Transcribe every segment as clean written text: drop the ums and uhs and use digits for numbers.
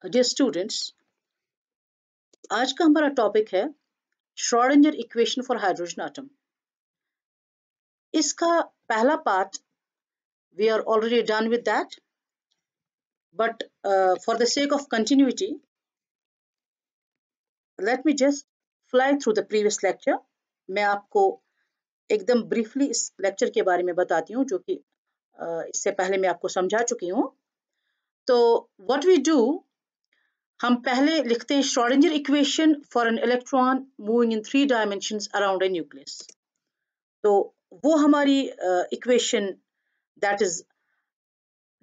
Dear students, आज का हमारा टॉपिक है Schrodinger equation for hydrogen atom. इसका पहला part we are already done with that, but for the sake of continuity let me just fly through the previous lecture. मैं आपको एकदम briefly इस लेक्चर के बारे में बताती हूँ, जो कि इससे पहले मैं आपको समझा चुकी हूँ। तो व्हाट वी डू, हम पहले लिखते हैं Schrodinger equation for an electron moving in 3 dimensions around a nucleus. तो वो हमारी equation that is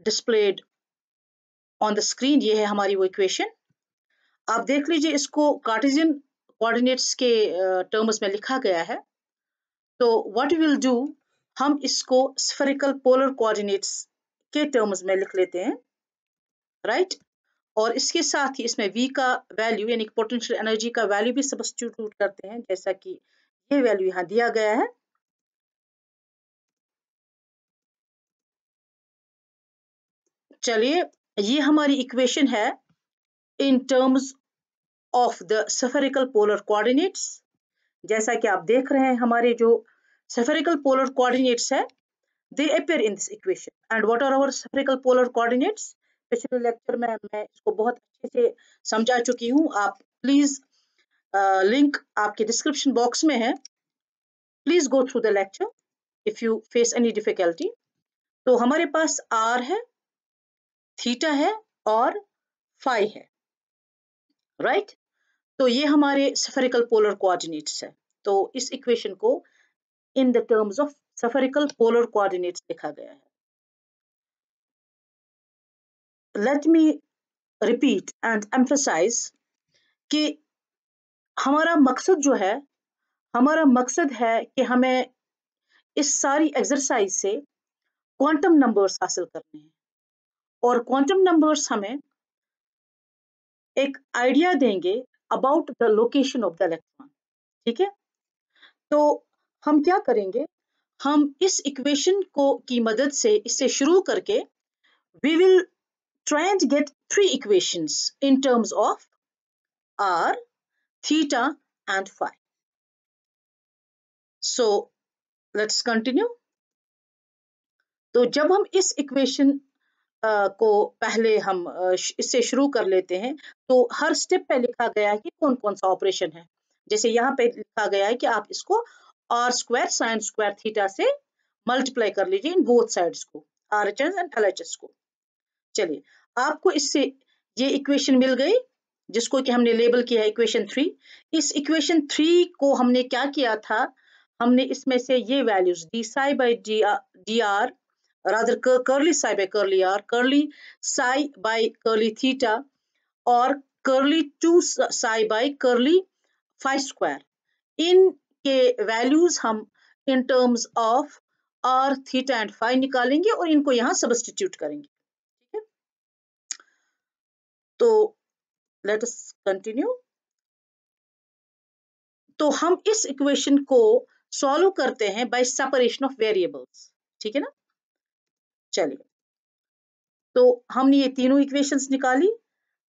displayed on the screen, ये है हमारी वो इक्वेशन। आप देख लीजिए, इसको कार्टेशियन कोऑर्डिनेट्स के टर्म्स में लिखा गया है। तो व्हाट विल डू, हम इसको स्फेरिकल पोलर कोऑर्डिनेट्स के टर्म्स में लिख लेते हैं, राइट। और इसके साथ ही इसमें v का वैल्यू यानी पोटेंशियल एनर्जी का वैल्यू भी सब्स्टिट्यूट करते हैं, जैसा कि ये वैल्यू यहाँ दिया गया है। चलिए, ये हमारी इक्वेशन है in terms of the spherical polar coordinates. जैसा कि आप देख रहे हैं, हमारे जो स्फेरिकल पोलर कोऑर्डिनेट्स है, they appear in this equation. And what are our spherical polar coordinates? पिछले लेक्चर में मैं इसको बहुत अच्छे से समझा चुकी हूँ। आप प्लीज लिंक आपके डिस्क्रिप्शन बॉक्स में है, please go through the lecture if you face any difficulty. तो हमारे पास r है, थीटा है और फाई है, राइट। तो ये हमारे स्फेरिकल पोलर कोऑर्डिनेट्स है। तो इस इक्वेशन को in the terms of spherical polar coordinates लिखा गया है। Let me repeat and emphasise कि हमारा मकसद जो है, हमारा मकसद है कि हमें इस सारी एक्सरसाइज से क्वांटम नंबर्स हासिल करने हैं, और क्वांटम नंबर्स हमें एक आइडिया देंगे about the location of the electron, ठीक है। तो हम क्या करेंगे, हम इस इक्वेशन को की मदद से इससे शुरू करके we will try and get 3 equations in terms of r, theta and phi. So let's continue. तो जब हम इस इक्वेशन को पहले हम इससे शुरू कर लेते हैं, तो हर स्टेप पे लिखा गया है कि कौन कौन सा ऑपरेशन है। जैसे यहाँ पे लिखा गया है कि आप इसको r square sine square theta से मल्टीप्लाई कर लीजिए इन बोथ साइड्स को, RHS एंड LHS को। चलिए, आपको इससे ये इक्वेशन मिल गई, जिसको कि हमने लेबल किया है इक्वेशन 3। इस इक्वेशन 3 को हमने क्या किया था, हमने इसमें से ये values d psi by d r, rather curly psi by curly r, curly psi by curly theta और curly 2 psi by curly phi square, इन के वैल्यूज हम in terms of r, theta and phi निकालेंगे और इनको यहाँ substitute करेंगे। तो लेट अस कंटिन्यू। तो हम इस इक्वेशन को सॉल्व करते हैं बाय सेपरेशन ऑफ वेरिएबल्स, ठीक है ना। चलिए, तो हमने ये तीनों इक्वेशंस निकाली,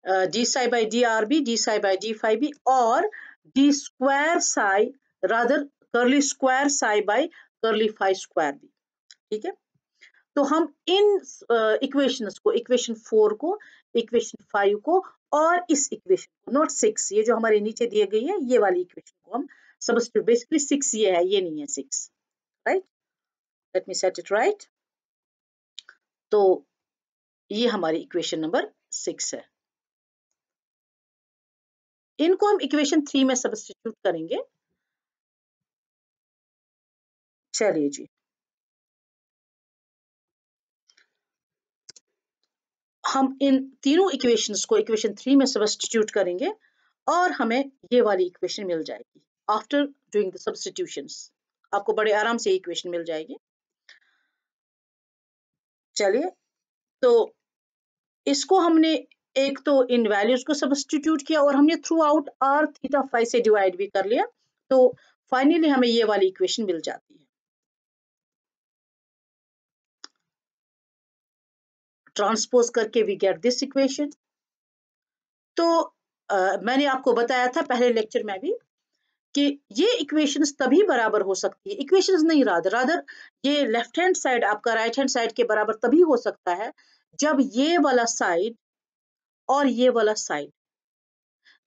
d psi by d r b, d psi by d phi b और d square psi rather curly square psi by curly phi square b, ठीक है। तो हम इन इक्वेशंस को, इक्वेशन 4 को, इक्वेशन 5 को और इस इक्वेशन को, नॉट 6, ये जो हमारे नीचे दिए गई है ये वाली इक्वेशन को हम सब्स्टिट्यूट, बेसिकली 6 ये है, ये नहीं है 6, right. Let me set it right. तो ये हमारी इक्वेशन नंबर 6 है। इनको हम इक्वेशन 3 में सब्स्टिट्यूट करेंगे। चलिए जी, हम इन तीनों इक्वेशंस को इक्वेशन 3 में सब्स्टिट्यूट करेंगे और हमें ये वाली इक्वेशन मिल जाएगी। आफ्टर डूइंग द सब्स्टिट्यूशंस आपको बड़े आराम से इक्वेशन मिल जाएगी। चलिए, तो इसको हमने एक तो इन वैल्यूज को सब्स्टिट्यूट किया और हमने throughout R theta phi से डिवाइड भी कर लिया, तो फाइनली हमें ये वाली इक्वेशन मिल जाती है। ट्रांसपोज करके वी गेट दिस इक्वेशन। तो मैंने आपको बताया था पहले लेक्चर में भी कि ये इक्वेशंस तभी बराबर हो सकती है, इक्वेशंस नहीं रादर ये लेफ्ट हैंड साइड आपका राइट हैंड साइड के बराबर तभी हो सकता है जब ये वाला साइड और ये वाला side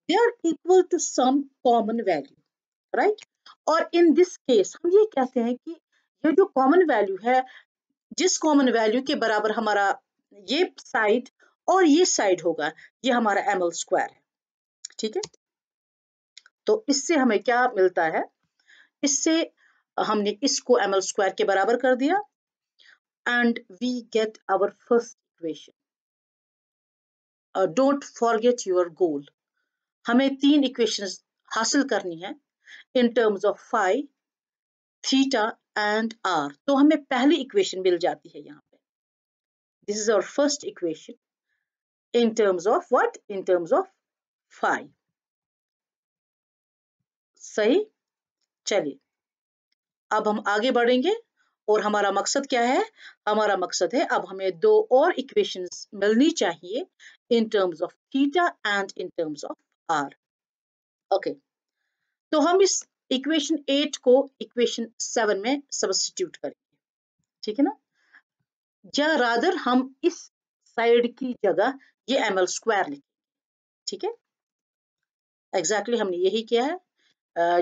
they are equal to some common value, right. और इन दिस केस हम ये कहते हैं कि ये जो कॉमन वैल्यू है, जिस कॉमन वैल्यू के बराबर हमारा ये साइड और ये साइड होगा, ये हमारा एमएल स्क्वायर है, ठीक है। तो इससे हमें क्या मिलता है, इससे हमने इसको एमएल स्क्वायर के बराबर कर दिया and we get our first equation. Don't forget your goal. हमें 3 इक्वेशंस हासिल करनी है in terms of phi, theta and R. तो हमें पहली इक्वेशन मिल जाती है यहाँ पे। This is our first equation in terms of what, in terms of phi. सही, चलिए अब हम आगे बढ़ेंगे और हमारा मकसद क्या है, हमारा मकसद है अब हमें 2 और इक्वेशंस मिलनी चाहिए in terms of theta and in terms of R. Okay, तो हम इस इक्वेशन 8 को इक्वेशन 7 में सब्स्टिट्यूट करेंगे, ठीक है ना। या रादर हम इस साइड की जगह ये एमएल स्क्वायर लिखेंगे, ठीक है। एग्जैक्टली हमने यही किया है।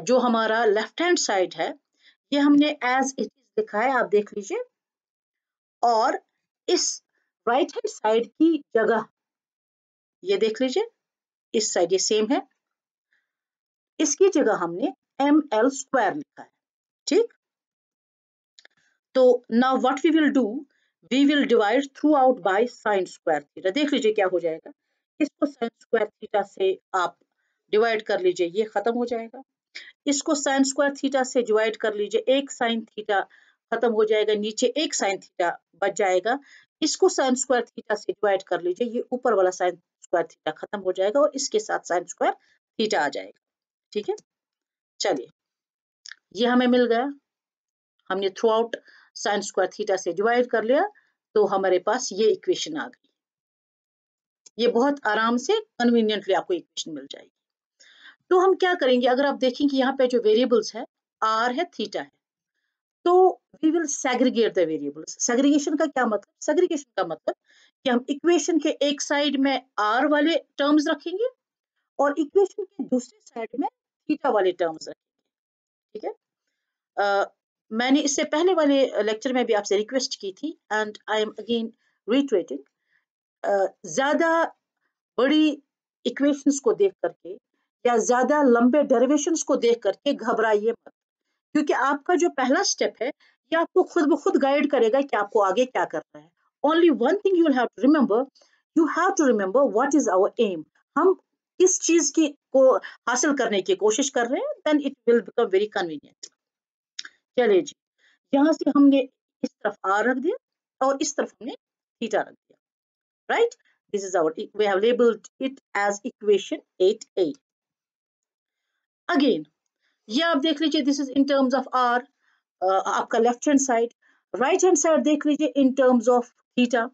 जो हमारा लेफ्ट हैंड साइड है ये हमने एज इट इज लिखा है, आप देख लीजिए। और इस राइट हैंड साइड की जगह ये देख लीजिए, इस साइड ये सेम है, इसकी जगह हमने एम एल स्क्वायर लिखा है, ठीक। तो now what we will do, we will divide throughout by sine square theta. देख लीजिए क्या हो जाएगा, इसको साइन स्क्वायर थीटा से आप डिवाइड कर लीजिए, ये खत्म हो जाएगा। इसको साइन स्क्वायर थीटा से डिवाइड कर लीजिए, एक साइन थीटा खत्म हो जाएगा, नीचे एक साइन थीटा बच जाएगा। इसको साइन स्क्वायर थीटा से डिवाइड कर लीजिए, ये ऊपर वाला साइन स्क्वायर थीटा खत्म हो जाएगा और इसके साथ साइन स्क्वायर थीटा आ जाएगा, ठीक है। चलिए ये हमें मिल गया, हमने through out sign square theta से डिवाइड कर लिया, तो हमारे पास ये इक्वेशन आ गई। ये बहुत आराम से कन्वीनियंटली आपको इक्वेशन मिल जाएगी। तो हम क्या करेंगे, अगर आप देखेंगे यहाँ पे जो वेरिएबल्स है आर है, थीटा है, तो we will segregate the variables. Segregation का क्या मतलब, सेग्रीगेशन का मतलब कि हम इक्वेशन के एक साइड में आर वाले टर्म्स रखेंगे और इक्वेशन के दूसरी साइड में थीटा वाले टर्म्स रखेंगे, ठीक है। मैंने इससे पहले वाले लेक्चर में भी आपसे रिक्वेस्ट की थी and I am again retreating, ज्यादा बड़ी इक्वेशंस को देख करके या ज्यादा लंबे डेरिवेशंस को देख करके घबराइए मत, क्योंकि आपका जो पहला स्टेप है ये आपको खुद ब खुद गाइड करेगा कि आपको आगे क्या करना है। Only one thing you have to remember, you have to remember what is our aim. हम किस चीज की को हासिल करने की कोशिश कर रहे हैं, then it will become very convenient. चलिए जी, यहाँ से हमने इस तरफ आर रख दिया और इस तरफ हमने थीटा रख दिया, right. This is our, we have labelled it as equation 8a। Again ये आप देख लीजिए, this is in terms of r, आपका left hand side. Right hand side देख लीजिए इन टर्म्स ऑफ थीटा।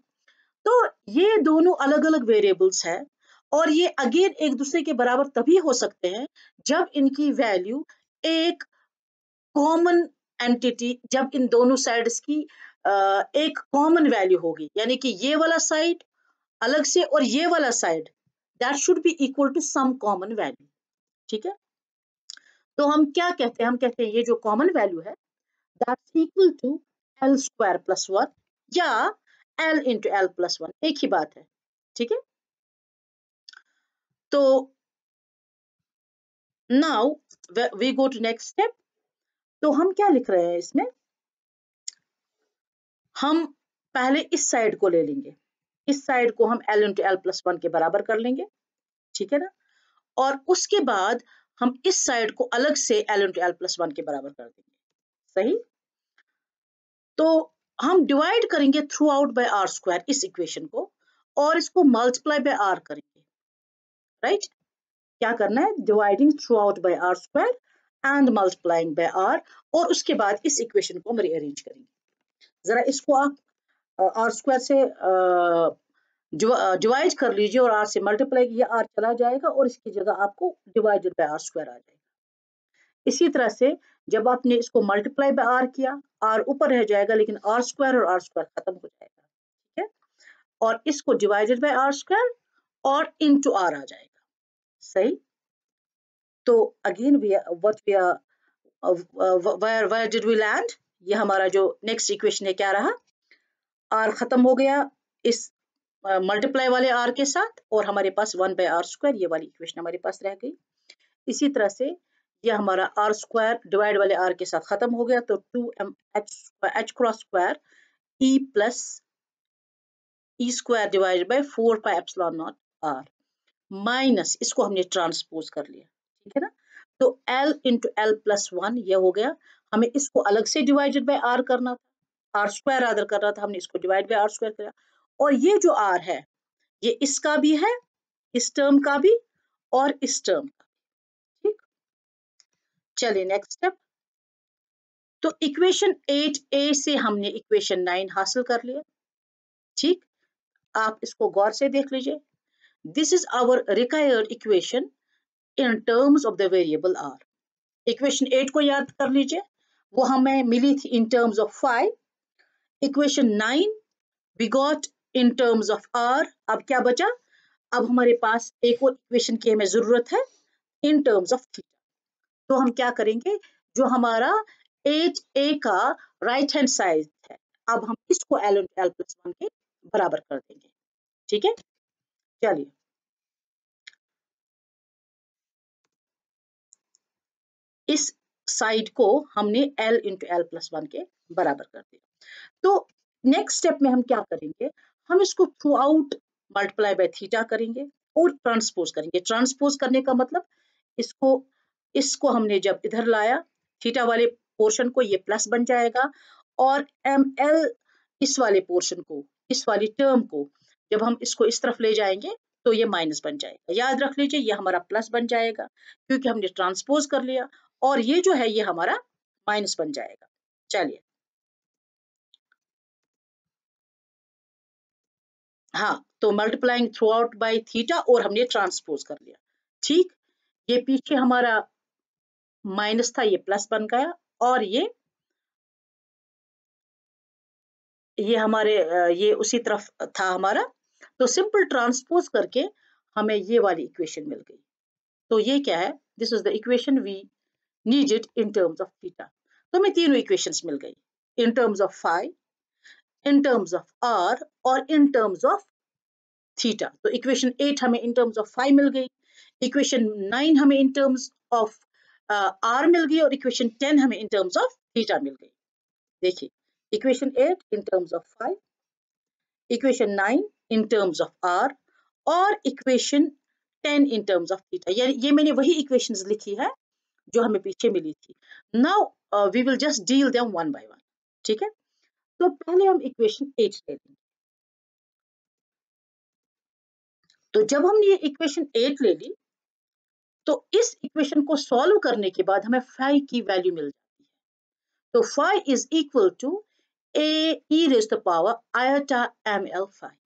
तो ये दोनों अलग अलग वेरिएबल्स है और ये अगेन एक दूसरे के बराबर तभी हो सकते हैं जब इनकी वैल्यू एक कॉमन एंटिटी, जब इन दोनों साइड्स की एक कॉमन वैल्यू होगी, यानी कि ये वाला साइड अलग से और ये वाला side, that should be equal to some common value, ठीक है। तो हम क्या कहते हैं, हम कहते हैं ये जो कॉमन वैल्यू है that's equal to L square plus 1 या एल इंटू एल प्लस 1, एक ही बात है, ठीक है। तो now we go to next step. तो हम क्या लिख रहे हैं इसमें, हम पहले इस साइड को ले लेंगे, इस साइड को हम एल इंटू एल प्लस 1 के बराबर कर लेंगे, ठीक है ना। और उसके बाद हम इस साइड को अलग से एल इंटू एल प्लस 1 के बराबर कर देंगे, सही। तो हम डिवाइड करेंगे throughout by R square इस इक्वेशन को और इसको मल्टीप्लाई बाय आर करेंगे, राइट। क्या करना है, dividing throughout by R square and multiplying by R, और उसके बाद इस इक्वेशन को हम रीअरेंज करेंगे। जरा इसको आप आर स्क्वायर से डिवाइड कर लीजिए और r से मल्टीप्लाई किया, r चला जाएगा और इसकी जगह आपको डिवाइडेड बाय r स्क्वायर आ जाएगा। इसी तरह से जब आपने इसको मल्टीप्लाई बाय r किया, r ऊपर रह जाएगा लेकिन r स्क्वायर और r स्क्वायर खत्म हो जाएगा, ठीक है। और इसको डिवाइडेड बाय r स्क्वायर और इनटू r आ जाएगा, सही। तो again we what we are where did we land, ये हमारा जो नेक्स्ट इक्वेशन है क्या रहा, r खत्म हो गया इस मल्टीप्लाई वाले r के साथ और हमारे पास 1/r स्क्वायर, ये वाली इक्वेशन हमारे पास रह गई। इसी तरह से ये हमारा r स्क्वायर डिवाइड वाले r के साथ खत्म हो गया, तो 2m h cross square e plus e square divided by 4 pi epsilon not r minus, इसको हमने ट्रांसपोज कर लिया, ठीक है ना। तो l इंटू एल प्लस 1 ये हो गया, हमें इसको अलग से डिवाइडेड बाय r करना था, r स्क्वायर आदर करना था, हमने इसको डिवाइड बाय r स्क्वायर किया। और ये जो r है ये इसका भी है, इस टर्म का भी और इस टर्म का, ठीक। चलिए नेक्स्ट स्टेप। तो इक्वेशन 8a से हमने इक्वेशन 9 हासिल कर लिया, ठीक। आप इसको गौर से देख लीजिए। This is our required equation in terms of the variable r। Equation 8 को याद कर लीजिए, वो हमें मिली थी in terms of 5। Equation 9 we got in terms of r। अब क्या बचा, अब हमारे पास एक और इक्वेशन की हमें जरूरत है इन टर्म्स ऑफ थीटा। तो हम क्या करेंगे, जो हमारा 8a का राइट हैंड साइड है, अब हम इसको l इंटू एल प्लस 1 के बराबर कर देंगे, ठीक है। चलिए इस साइड को हमने l इंटू एल प्लस 1 के बराबर कर दिया। तो नेक्स्ट स्टेप में हम क्या करेंगे, हम इसको through out multiply by theta करेंगे और ट्रांसपोज करेंगे। ट्रांसपोज करने का मतलब इसको इसको हमने जब इधर लाया थीटा वाले पोर्शन को, ये प्लस बन जाएगा, और एम एल इस वाले पोर्शन को, इस वाली टर्म को जब हम इसको इस तरफ ले जाएंगे तो ये माइनस बन जाएगा। याद रख लीजिए ये हमारा प्लस बन जाएगा क्योंकि हमने ट्रांसपोज कर लिया, और ये जो है ये हमारा माइनस बन जाएगा। चलिए हाँ, तो multiplying through out by theta और हमने ट्रांसपोज कर लिया, ठीक। ये पीछे हमारा माइनस था, ये प्लस बन गया, और ये हमारे ये उसी तरफ था हमारा, तो सिंपल ट्रांसपोज करके हमें ये वाली इक्वेशन मिल गई। तो ये क्या है, this is the equation we needed in terms of theta. तो हमें तीनों इक्वेशंस मिल गई in terms of phi, in terms of R और इन टर्म्स ऑफ थीटा। तो इक्वेशन 8 हमें इन टर्म्स ऑफ फाई मिल गई, इक्वेशन 9 हमें इन टर्म्स ऑफ आर मिल गई, और इक्वेशन 10 हमें इन टर्म्स ऑफ थीटा मिल गई। देखिए equation 8 in terms of phi, equation 9 in terms of R और equation 10 in terms of theta. ये मैंने वही इक्वेशंस लिखी है जो हमें पीछे मिली थी। Now we will just deal them one by one, ठीक है। तो पहले हम इक्वेशन 8 ले लेंगे। तो जब हमने ये इक्वेशन 8 ले ली तो इस इक्वेशन को सॉल्व करने के बाद हमें फाई की वैल्यू मिल जाती है। तो phi is equal to A E raise to the power iota M L phi.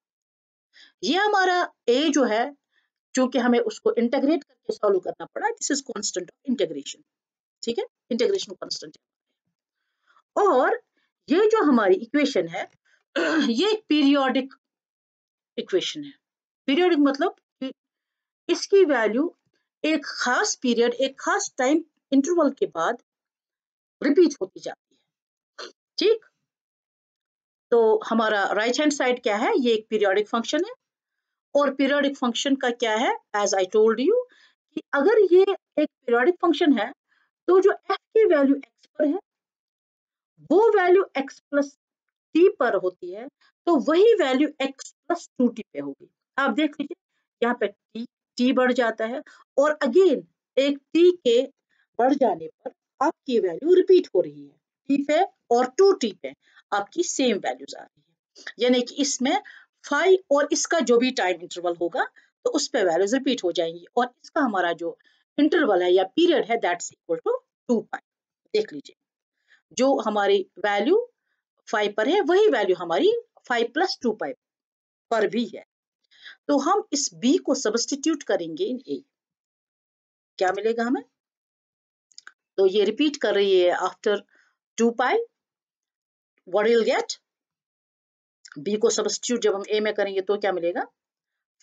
ये हमारा ए जो है, चूंकि हमें उसको इंटीग्रेट करके सॉल्व करना पड़ा, this is constant of integration, ठीक है, इंटीग्रेशन कांस्टेंट। और ये जो हमारी इक्वेशन है ये एक पीरियोडिक इक्वेशन है। पीरियोडिक मतलब कि इसकी वैल्यू एक खास पीरियड, एक खास टाइम इंटरवल के बाद रिपीट होती जाती है, ठीक। तो हमारा राइट हैंड साइड क्या है, ये एक पीरियोडिक फंक्शन है, और पीरियोडिक फंक्शन का क्या है, एज आई टोल्ड यू कि अगर ये एक पीरियोडिक फंक्शन है तो जो f की वैल्यू x पर है वो वैल्यू x प्लस t पर होती है, तो वही वैल्यू x प्लस 2t पे होगी। आप देख लीजिए यहाँ पे t बढ़ जाता है, और अगेन एक t के बढ़ जाने पर आपकी वैल्यू रिपीट हो रही है, t पे और 2t पे आपकी सेम वैल्यूज आ रही है, यानी कि इसमें 5 और इसका जो भी टाइम इंटरवल होगा तो उस पे वैल्यूज रिपीट हो जाएंगी, और इसका हमारा जो इंटरवल है या पीरियड है दैट्स इक्वल टू 2 पाई। देख लीजिए जो हमारी वैल्यू 5 पर है वही वैल्यू हमारी 5 प्लस 2 पाई पर भी है, तो हम इस B को सब्स्टिट्यूट करेंगे इन A। क्या मिलेगा हमें? तो ये रिपीट कर रही है, after 2 pi what will get, B को सब्स्टिट्यूट जब हम A में करेंगे तो क्या मिलेगा?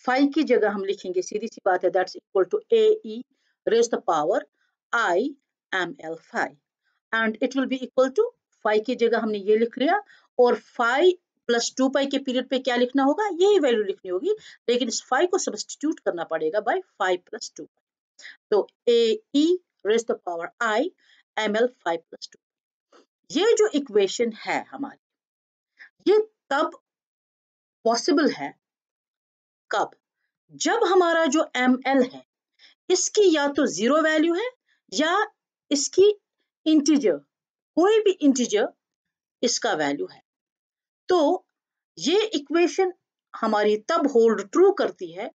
5 की जगह हम लिखेंगे, सीधी सी बात है, that's equal to AE raise the power I ml 5 and it will be equal to 5 की जगह हमने ये लिख लिया, और 5 प्लस 2 पाई के पीरियड पे क्या लिखना होगा? यही वैल्यू लिखनी होगी, लेकिन इस 5 को सब्स्टिट्यूट करना पड़ेगा बाय 5 प्लस 2। तो AE raise the power I ml 5 plus 2। ये जो इक्वेशन है हमारी, ये तब पॉसिबल है कब? जब हमारा जो ml है इसकी या तो 0 वैल्यू है या इसकी इंटीजर, कोई भी इंटीजर इसका वैल्यू है। तो ये इक्वेशन हमारी तब होल्ड ट्रू करती है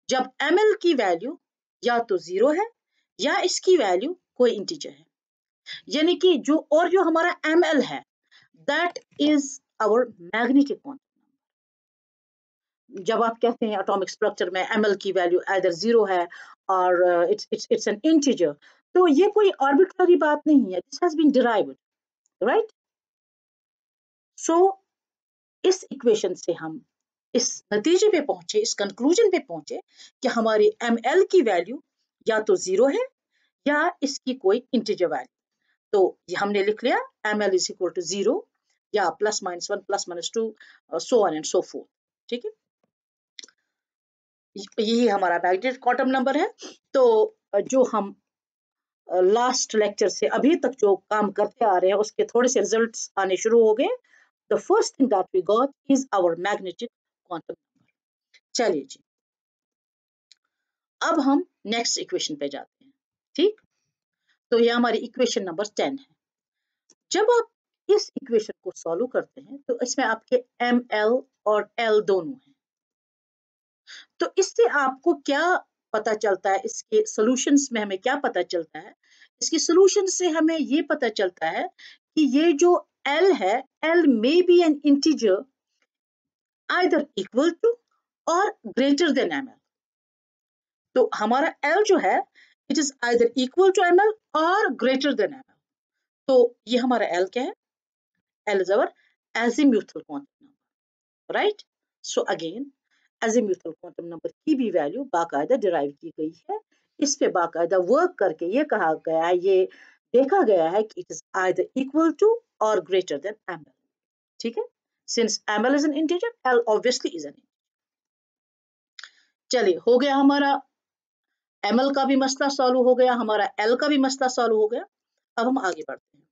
जब ml की वैल्यू या तो 0 है या इसकी वैल्यू कोई इंटीजर है। यानी कि जो हमारा ml है, that is our magnetic quantum. जब आप कहते हैं एटॉमिक स्ट्रक्चर में ml की वैल्यू आइदर 0 है और इट्स एन इंटीजर, तो ये कोई आर्बिट्ररी बात नहीं है, this has been derived, right? So इस इक्वेशन से हम इस नतीजे पे पहुंचे, इस कंक्लूजन पे पहुंचे कि हमारी ml की वैल्यू या तो 0 है या इसकी कोई इंटीजर वैल्यू। तो ये हमने लिख लिया ml इज इक्वल टू 0 या +-1 +-2 so on and so fourth. ठीक है, यही हमारा मैग्नेटिक क्वांटम नंबर है। तो जो हम लास्ट लेक्चर से अभी तक जो काम करते आ रहे हैं उसके थोड़े से रिजल्ट्स आने शुरू हो गए। The first thing that we got is our magnetic quantum number. चलिए जी, अब हम नेक्स्ट इक्वेशन पे जाते हैं। ठीक, तो ये हमारी इक्वेशन नंबर 10 है। जब आप इस इक्वेशन को सॉल्व करते हैं तो इसमें आपके ml और l दोनों हैं। तो इससे आपको क्या पता चलता है? इसके सॉल्यूशंस में हमें क्या पता चलता है? इसके सॉल्यूशन से हमें ये पता चलता है कि ये जो l है, l may be an integer either equal to or greater than ml। तो हमारा l जो है, it is either equal to ml or greater than ml। तो ये हमारा l क्या है? l is our azimuthal quantum number, right? So again, azimuthal quantum number की भी वैल्यू बाकायदा डिराइव की गई है। इस पे बाकायदा वर्क करके ये कहा गया है, ये देखा गया है कि it is either equal to और ग्रेटर देन ml। ठीक है, since ml is an integer, l obviously is an. चलिए, हो गया हमारा ml का भी मसला सॉल्व हो गया, हमारा l का भी मसला सॉल्व हो गया। अब हम आगे बढ़ते हैं।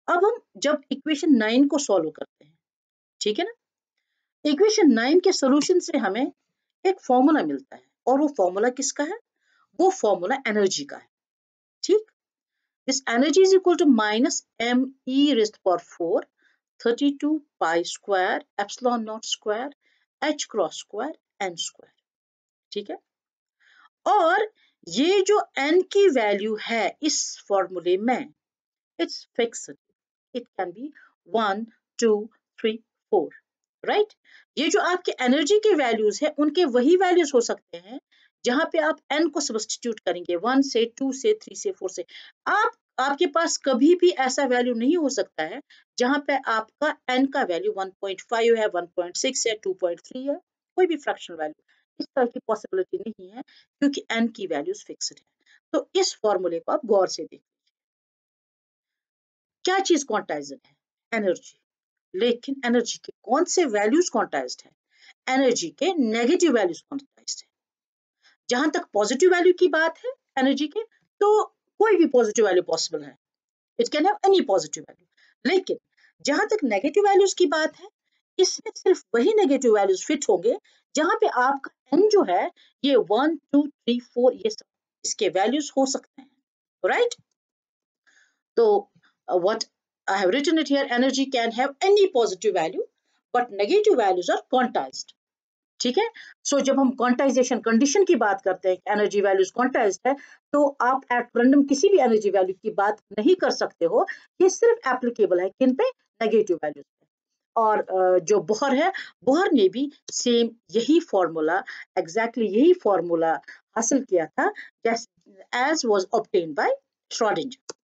अब हम जब इक्वेशन 9 को सॉल्व करते हैं, ठीक है ना, इक्वेशन 9 के सॉल्यूशन से हमें एक फॉर्मूला मिलता है, और वो फॉर्मूला किसका है? वो फॉर्मूला एनर्जी का है। ठीक, this energy is equal to -me raised to the power 4 32 pi square epsilon naught square h cross square n square. ठीक है, और ये जो n की वैल्यू है इस फॉर्मूले में, it's fixed, it can be 1 2 3 4, right? ये जो आपके एनर्जी के वैल्यूज है उनके वही वैल्यूज हो सकते हैं जहां पे आप n को सब्स्टिट्यूट करेंगे, 1 से 2 से 3 से 4 से। आपके पास कभी भी ऐसा वैल्यू नहीं हो सकता है जहां पे आपका n का वैल्यू 1.5 है, 1.6 है, 2.3 है, कोई भी फ्रैक्शनल वैल्यू, इस तरह की पॉसिबिलिटी नहीं है, क्योंकि n की वैल्यूज फिक्स्ड है। तो इस फॉर्मूले को आप गौर से देखिए। क्या चीज क्वांटाइज्ड है? एनर्जी। लेकिन एनर्जी के कौन से वैल्यूज क्वांटाइज्ड है? एनर्जी के नेगेटिव वैल्यूज क्वांटाइज्ड है। जहां तक पॉजिटिव वैल्यू की बात है एनर्जी के, तो कोई भी पॉजिटिव वैल्यू पॉसिबल है, it can have any positive value. लेकिन जहां तक नेगेटिव वैल्यूज की बात है, इसमें सिर्फ वही नेगेटिव वैल्यूज फिट होंगे जहां पे आपका n जो है ये 1 2 3 4 ये सब इसके वैल्यूज हो सकते हैं, राइट? तो what I have written it here, energy can have any positive value but negative values are quantized। ठीक है, सो जब हम क्वांटाइजेशन कंडीशन की बात करते हैं, एनर्जी वैल्यूज क्वांटाइज्ड है, तो आप एट रैंडम किसी भी एनर्जी वैल्यू की बात नहीं कर सकते हो। ये सिर्फ एप्लीकेबल है किन पे? नेगेटिव वैल्यूज पे। और जो बोहर है, बोहर ने भी सेम यही फॉर्मूला, एग्जैक्टली यही फॉर्मूला हासिल किया था as was obtained by Schrodinger.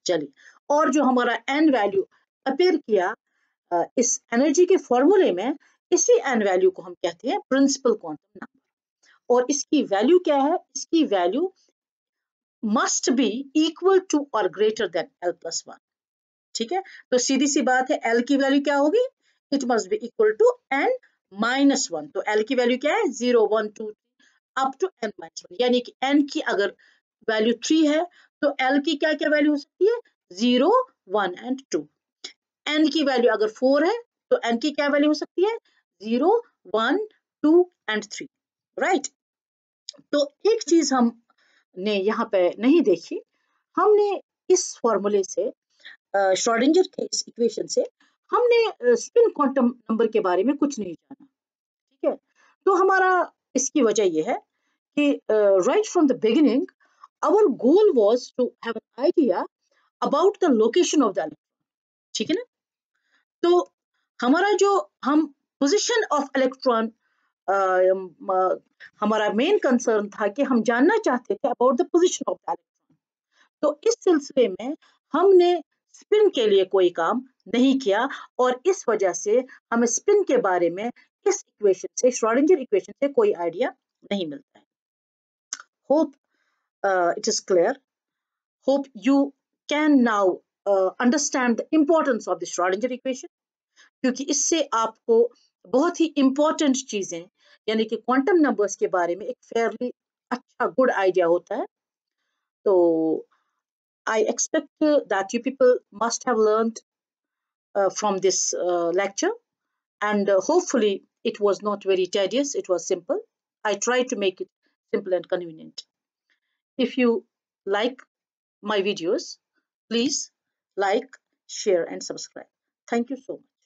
चलिए, और जो हमारा एन वैल्यू अपीयर किया इस एनर्जी के फॉर्मूले में, इसी एन वैल्यू को हम कहते हैं प्रिंसिपल क्वांटम नंबर। और इसकी वैल्यू क्या है? इसकी value must be equal to और greater than l plus one. ठीक है, तो सीधी सी बात है, एल की वैल्यू क्या होगी? It must be equal to N minus one. तो एल की वैल्यू क्या है? 0 1 2 up to N minus one, यानी कि एन की अगर वैल्यू 3 है तो एल की क्या क्या वैल्यू हो सकती है? 0 1 एंड 2। एन की वैल्यू अगर 4 है तो एन की क्या वैल्यू हो सकती है? 0 1 2 एंड 3। राइट। तो एक चीज हमने यहाँ पे नहीं देखी, हमने इस फॉर्मूले से, श्रोडिंगर के इस इक्वेशन से, हमने स्पिन क्वांटम नंबर के बारे में कुछ नहीं जाना। ठीक है, तो हमारा इसकी वजह यह है कि right from the beginning our goal was to have an idea about the location of the electron. ठीक है ना? तो हमारा जो हम पोजीशन ऑफ इलेक्ट्रॉन, हमारा मेन कंसर्न था कि हम जानना चाहते थे about the position of the electron. तो इस सिलसिले में हमने स्पिन के लिए कोई काम नहीं किया, और इस वजह से हमें स्पिन के बारे में इस इक्वेशन से, श्रोडिंगर इक्वेशन से कोई आइडिया नहीं मिलता है। Hope it is clear. Hope you can now understand the importance of the Schrodinger equation, क्योंकि इससे आपको बहुत ही इंपॉर्टेंट चीजें, यानी कि क्वांटम नंबर्स के बारे में एक फेयरली अच्छा गुड आइडिया होता है। तो I expect that you people must have learned from this lecture, and hopefully it was not very tedious, it was simple. I tried to make it simple and convenient. If you like my videos, please like, share and subscribe. Thank you so much.